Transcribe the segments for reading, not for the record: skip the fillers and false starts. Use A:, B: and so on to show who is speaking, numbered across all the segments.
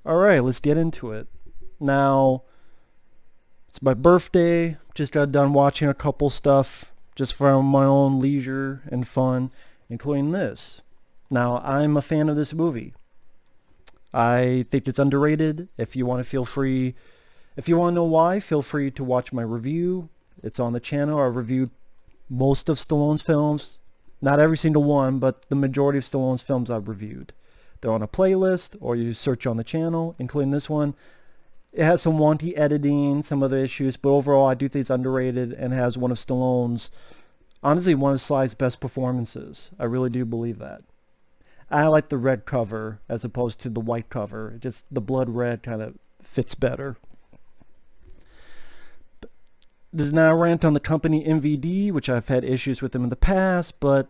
A: Alright, let's get into it. Now, it's my birthday. Just got done watching a couple stuff just for my own leisure and fun, including this. Now, I'm a fan of this movie. I think it's underrated. If you want to if you want to know why, feel free to watch my review. It's on the channel. I reviewed most of Stallone's films. Not every single one, but the majority of Stallone's films I've reviewed. They're on a playlist, or you search on the channel, including this one. It has some wonky editing, some other issues, but overall I do think it's underrated and has one of Stallone's, honestly, one of Sly's best performances. I really do believe that. I like the red cover as opposed to the white cover. Just the blood red kind of fits better. This is now a rant on the company MVD, which I've had issues with them in the past, but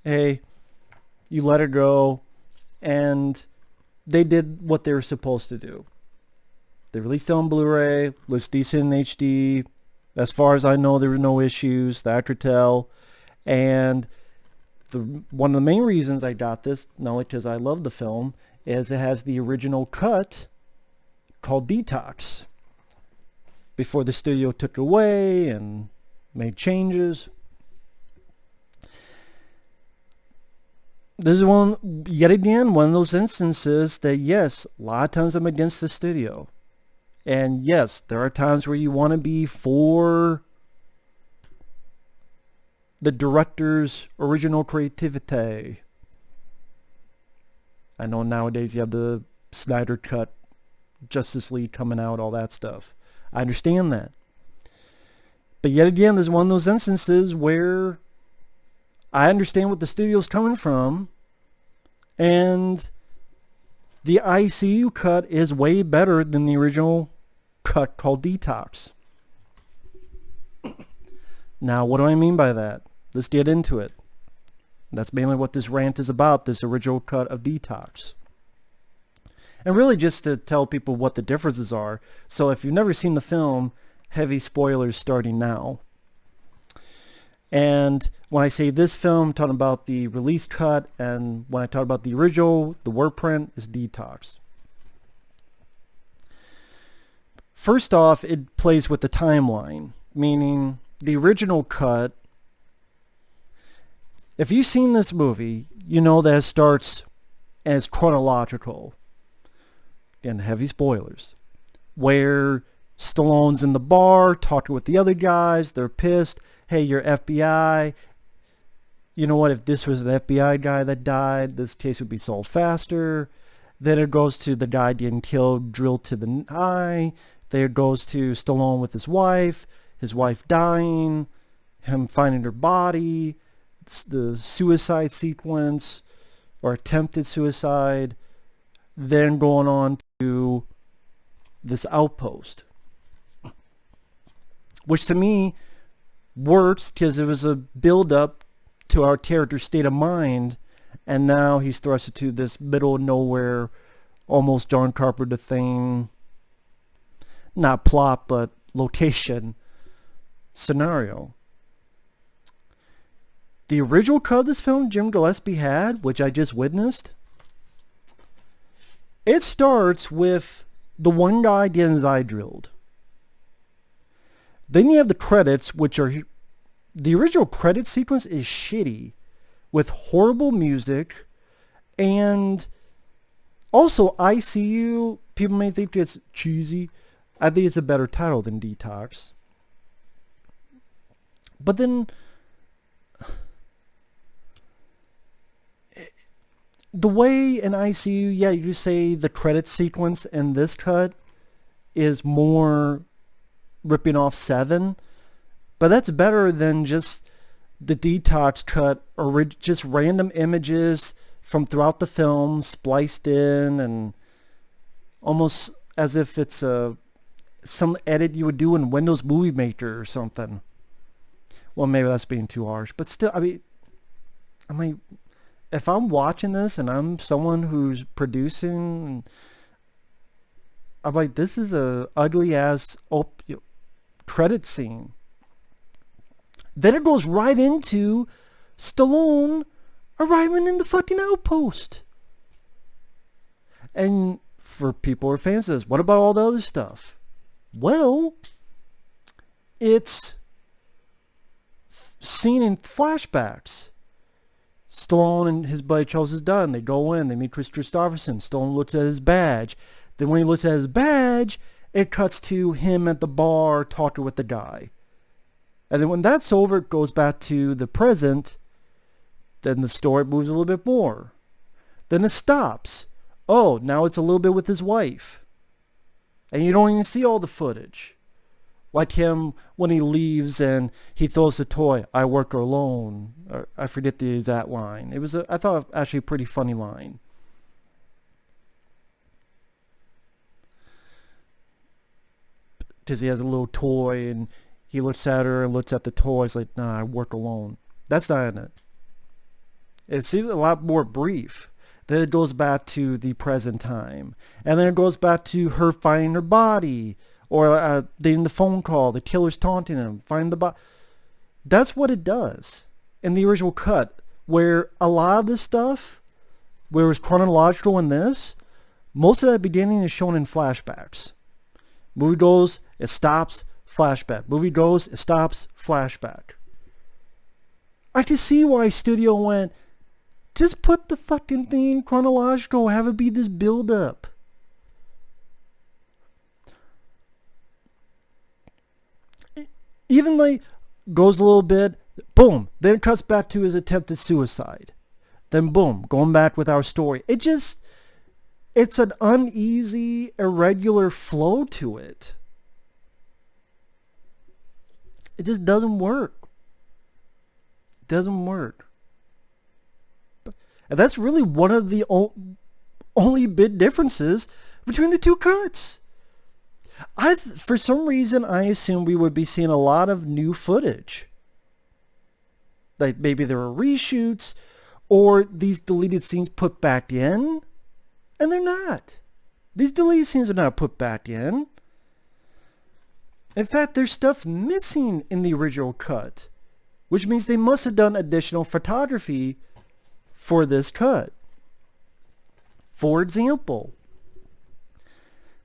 A: hey, you let it go, and they did what they were supposed to do. They released it on Blu-ray, looks decent in HD. As far as I know, there were no issues that I could tell. And one of the main reasons I got this, not only because I love the film, is it has the original cut called Detox. Before the studio took it away and made changes. This is yet again, one of those instances that, yes, a lot of times I'm against the studio. And yes, there are times where you want to be for the director's original creativity. I know nowadays you have the Snyder Cut, Justice League coming out, all that stuff. I understand that. But yet again, there's one of those instances where I understand what the studio's coming from, and the ICU cut is way better than the original cut called Detox. Now, what do I mean by that? Let's get into it. That's mainly what this rant is about, this original cut of Detox. And really just to tell people what the differences are. So if you've never seen the film, heavy spoilers starting now. And when I say this film, I'm talking about the release cut, and when I talk about the original, the word print is Detox. First off, it plays with the timeline, meaning the original cut, if you've seen this movie, you know that it starts as chronological, and heavy spoilers, where Stallone's in the bar talking with the other guys, they're pissed, hey, you're FBI, you know what, if this was an FBI guy that died, this case would be solved faster. Then it goes to the guy getting killed, drilled to the eye. Then it goes to Stallone with his wife dying, him finding her body, the suicide sequence, or attempted suicide, then going on to this outpost. Which to me works because it was a build-up to our character's state of mind, and now he's thrust into this middle of nowhere, almost John Carpenter thing, not plot but location scenario. The original cut of this film Jim Gillespie had, which I just witnessed, it starts with the one guy getting his eye drilled. Then you have the credits, which are... The original credit sequence is shitty, with horrible music, and also ICU, people may think it's cheesy. I think it's a better title than Detox. But then... The way in ICU, yeah, you say the credit sequence in this cut is more ripping off 7, but that's better than just the Detox cut, or just random images from throughout the film spliced in, and almost as if it's some edit you would do in Windows Movie Maker or something. Well, maybe that's being too harsh, but still, I mean, if I'm watching this and I'm someone who's producing, I'm like, this is a ugly ass credit scene. Then it goes right into Stallone arriving in the fucking outpost. And for people who are fans of this. What about all the other stuff? Well, it's seen in flashbacks. Stallone and his buddy Charles is done. They go in. They meet Chris Christopherson. Stallone looks at his badge. Then when he looks at his badge, it cuts to him at the bar talking with the guy. And then when that's over, it goes back to the present. Then the story moves a little bit more. Then it stops. Oh, now it's a little bit with his wife. And you don't even see all the footage. Like him when he leaves and he throws the toy, I work alone. Or, I forget the exact line. It was, I thought, actually a pretty funny line. Because he has a little toy and he looks at her and looks at the toy. He's like, nah, I work alone. That's not in it. It seems a lot more brief. Then it goes back to the present time. And then it goes back to her finding her body. Or getting the phone call, the killer's taunting him, find the body. That's what it does in the original cut. Where a lot of this stuff, where it was chronological in this, most of that beginning is shown in flashbacks. Movie goes, it stops, flashback. Movie goes, it stops, flashback. I can see why studio went, just put the fucking thing in chronological, have it be this build up. Even like goes a little bit, boom, then it cuts back to his attempted suicide. Then boom, going back with our story. It's an uneasy, irregular flow to it. It just doesn't work. It doesn't work. And that's really one of the only big differences between the two cuts. For some reason, I assumed we would be seeing a lot of new footage. Like maybe there were reshoots or these deleted scenes put back in. And they're not. These deleted scenes are not put back in. In fact, there's stuff missing in the original cut, which means they must have done additional photography for this cut. For example,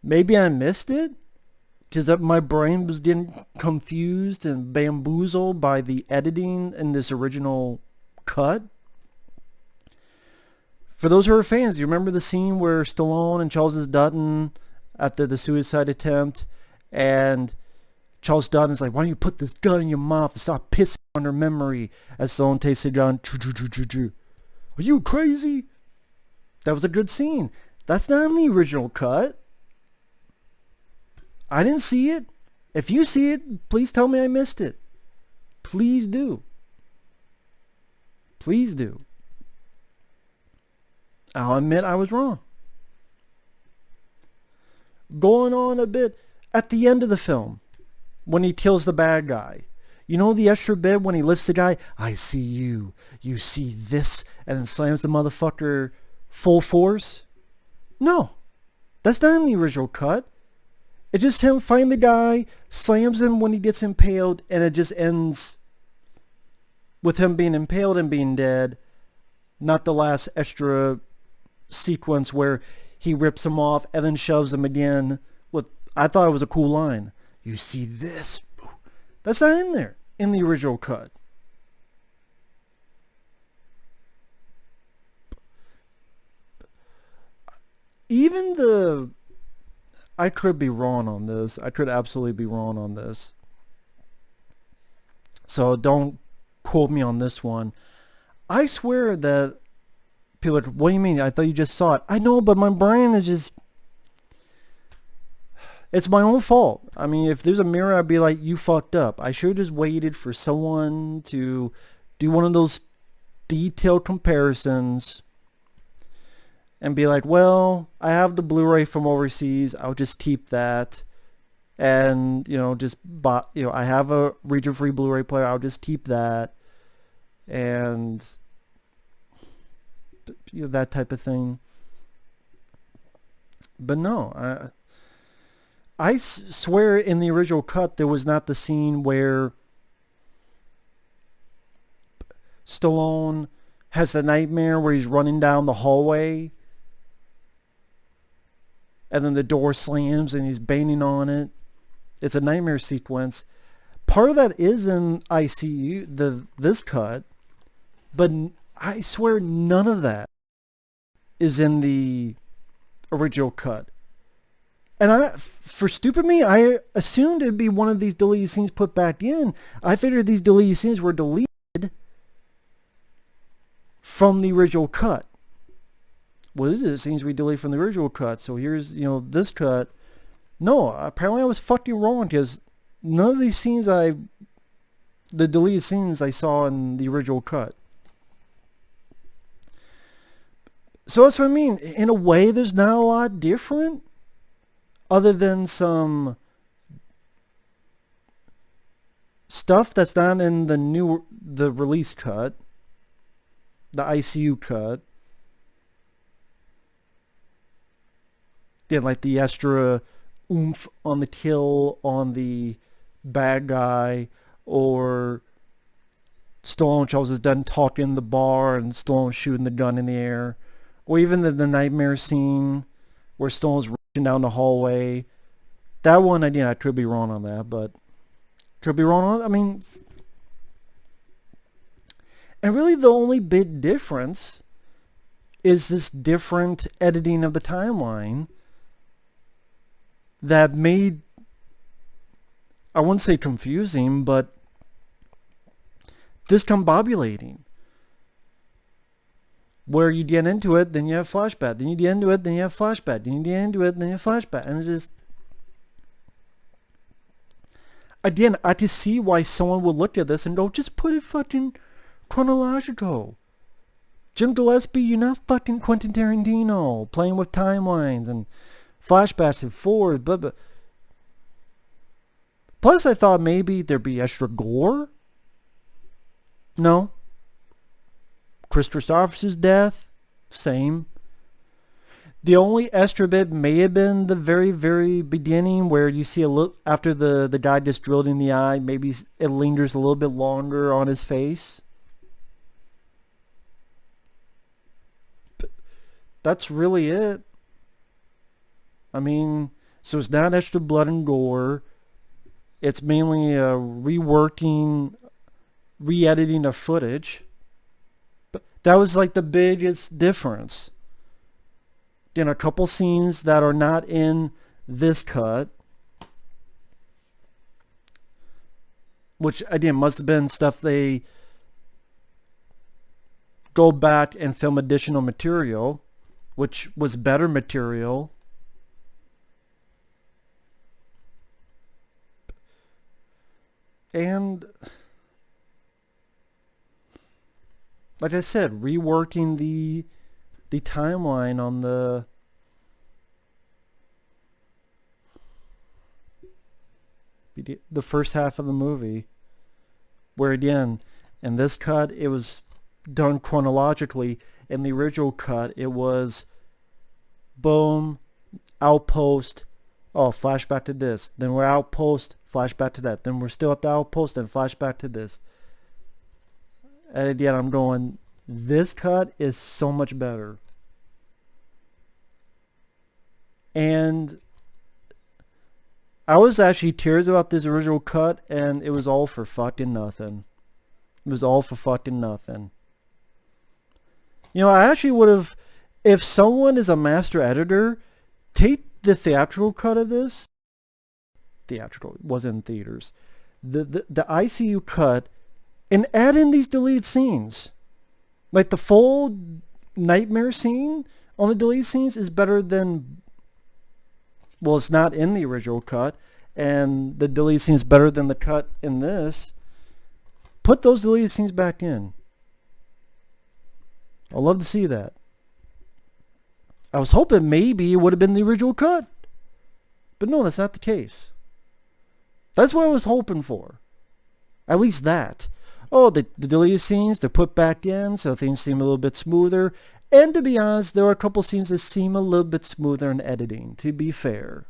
A: maybe I missed it because my brain was getting confused and bamboozled by the editing in this original cut. For those who are fans, you remember the scene where Stallone and Charles Dutton after the suicide attempt, and Charles Dutton is like, why don't you put this gun in your mouth and stop pissing on her memory, as Stallone takes the gun. Are you crazy? That was a good scene. That's not in the original cut. I didn't see it. If you see it, please tell me I missed it. Please do. Please do. I'll admit I was wrong. Going on a bit at the end of the film, when he kills the bad guy. You know the extra bit when he lifts the guy? I see you. You see this. And then slams the motherfucker full force? No. That's not in the original cut. It's just him finding the guy, slams him when he gets impaled, and it just ends with him being impaled and being dead. Not the last extra sequence where he rips him off and then shoves him again. With, I thought it was a cool line. You see this? That's not in there in the original cut. Even the... I could be wrong on this. I could absolutely be wrong on this. So don't quote me on this one. I swear that people are like, what do you mean? I thought you just saw it. I know, but my brain is just... It's my own fault. I mean, if there's a mirror, I'd be like, you fucked up. I should have just waited for someone to do one of those detailed comparisons and be like, well, I have the Blu-ray from overseas. I'll just keep that. And, you know, just buy, you know, I have a region-free Blu-ray player. I'll just keep that. And, you know, that type of thing. But no, I swear in the original cut there was not the scene where Stallone has the nightmare where he's running down the hallway and then the door slams and he's banging on it. It's a nightmare sequence. Part of that is in ICU, this cut, but I swear none of that is in the original cut. And for stupid me, I assumed it'd be one of these deleted scenes put back in. I figured these deleted scenes were deleted from the original cut. Well, this is scenes we deleted from the original cut. So here's, this cut. No, apparently I was fucking wrong, because none of these scenes the deleted scenes I saw in the original cut. So that's what I mean. In a way, there's not a lot different, other than some stuff that's not in the release cut, the ICU cut. Yeah, like the extra oomph on the kill on the bad guy, or Stallone shows is done talking in the bar and Stallone shooting the gun in the air, or even the nightmare scene where Stallone's rushing down the hallway. That one, I could be wrong on that, but could be wrong on it. I mean, and really the only big difference is this different editing of the timeline that made, I wouldn't say confusing, but discombobulating. Where you get into it, then you have flashback. Then you get into it, then you have flashback. Then you get into it, then you have flashback. And it's just... Again, I just see why someone would look at this and go, just put it fucking chronological. Jim Gillespie, you're not fucking Quentin Tarantino playing with timelines and flashbacks and forward, blah. Plus, I thought maybe there'd be extra gore. No. Chris Christopherson's death, same. The only extra bit may have been the very, very beginning, where you see a little after the guy gets drilled in the eye. Maybe it lingers a little bit longer on his face. But that's really it. I mean, so it's not extra blood and gore. It's mainly a reworking, re-editing of footage. But that was like the biggest difference. In a couple scenes that are not in this cut, which again must have been stuff they go back and film additional material, which was better material. And like I said, reworking the timeline on the first half of the movie, where again in this cut it was done chronologically. In the original cut it was boom, outpost, oh, flashback to this, then we're outpost, flashback to that, then we're still at the outpost, and flashback to this. And again, I'm going, this cut is so much better. And I was actually curious about this original cut, and it was all for fucking nothing. It was all for fucking nothing. I actually would have, if someone is a master editor, take the theatrical cut of this. Theatrical, it wasn't in theaters. The ICU cut, and add in these deleted scenes. Like the full nightmare scene on the deleted scenes is better than, well, it's not in the original cut, and the deleted scene is better than the cut in this. Put those deleted scenes back in. I'd love to see that. I was hoping maybe it would have been the original cut, but no, that's not the case. That's what I was hoping for. At least that. Oh, the deleted scenes, they're put back in so things seem a little bit smoother. And to be honest, there are a couple scenes that seem a little bit smoother in editing, to be fair.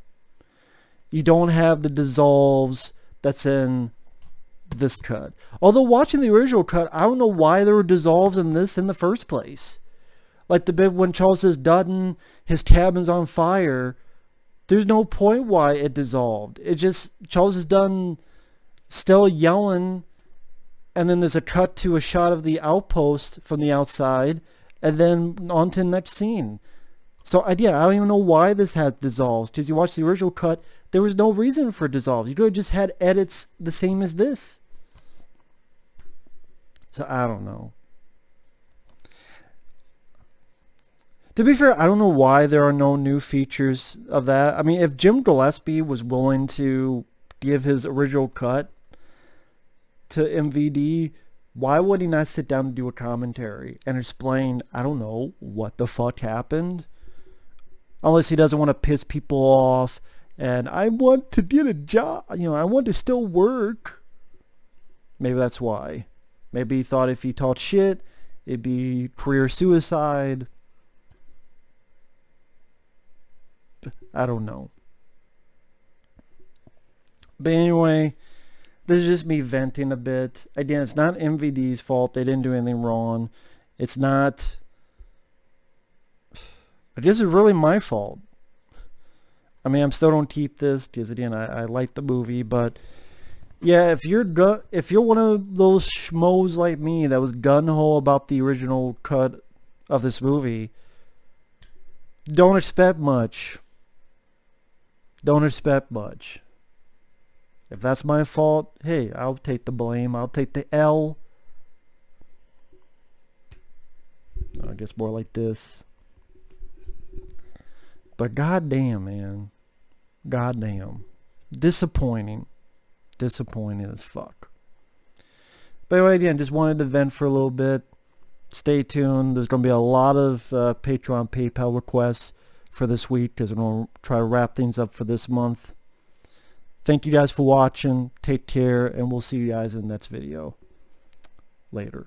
A: You don't have the dissolves that's in this cut. Although watching the original cut, I don't know why there were dissolves in this in the first place. Like the bit when Charles is Dutton, his cabin's on fire. There's no point why it dissolved. It just, Charles is done still yelling, and then there's a cut to a shot of the outpost from the outside, and then on to the next scene. So I don't even know why this has dissolves, because you watch the original cut, there was no reason for dissolves. You could have just had edits the same as this. So I don't know. To be fair, I don't know why there are no new features of that. I mean, if Jim Gillespie was willing to give his original cut to MVD, why would he not sit down and do a commentary and explain, I don't know, what the fuck happened? Unless he doesn't want to piss people off and I want to get a job, I want to still work. Maybe that's why. Maybe he thought if he talked shit, it'd be career suicide. I don't know. But anyway, this is just me venting a bit. Again, it's not MVD's fault. They didn't do anything wrong. It's not... I guess it's really my fault. I mean, I'm still don't keep this because, again, I like the movie. But, yeah, if you're one of those schmoes like me that was gung-ho about the original cut of this movie, don't expect much. Don't expect much. If that's my fault, hey, I'll take the blame. I'll take the L. I guess more like this. But goddamn, man. Goddamn. Disappointing. Disappointing as fuck. But anyway, again, just wanted to vent for a little bit. Stay tuned. There's going to be a lot of Patreon, PayPal requests for this week because I'm going to try to wrap things up for this month. Thank you guys for watching. Take care, and we'll see you guys in the next video. Later.